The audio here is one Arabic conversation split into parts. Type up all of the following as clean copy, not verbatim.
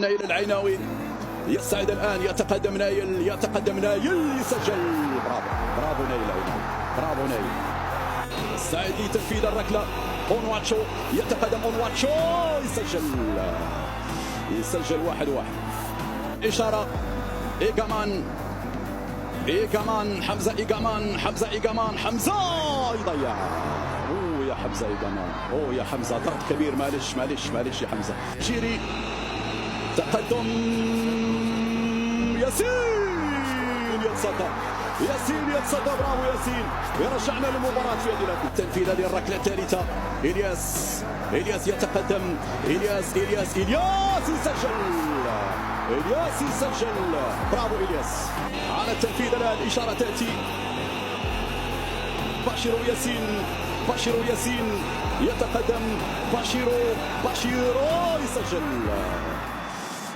نايل العيناوي يصعد الآن، يتقدم نايل يسجل. برافو نايل العيناوي، برافو نايل. السعيد لتنفيذ الركلة، اونواتشو يتقدم، اونواتشو يسجل 1-1. إشارة إيغامان حمزة إيغامان يضيع. يا حمزة إيغامان، يا حمزة ضغط كبير. معلش يا حمزة. جيري تقدم، ياسين يتصدى. برافو ياسين، يرجعنا للمباراة في هذه اللحظة. تنفيذ هذه الركلة الثالثة. إلياس يتقدم، إلياس يسجل. برافو إلياس على التنفيذ. الآن إشارة تأتي. باشيرو ياسين يتقدم. باشيرو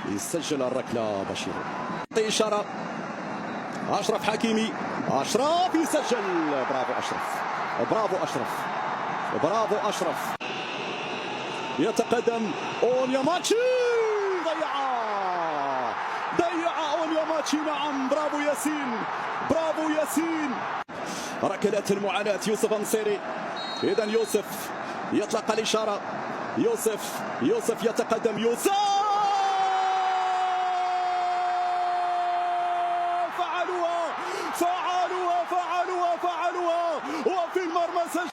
يسجل الركلة. باشيرو إشارة. أشرف حكيمي، يسجل. برافو أشرف. يتقدم أونياماتشي، ضيع أونياماتشي. نعم، برافو ياسين. ركلات المعاناة يوسف النصيري. إذن يوسف يطلق الإشارة. يوسف يتقدم. فعلوها وفي المرمى سجل.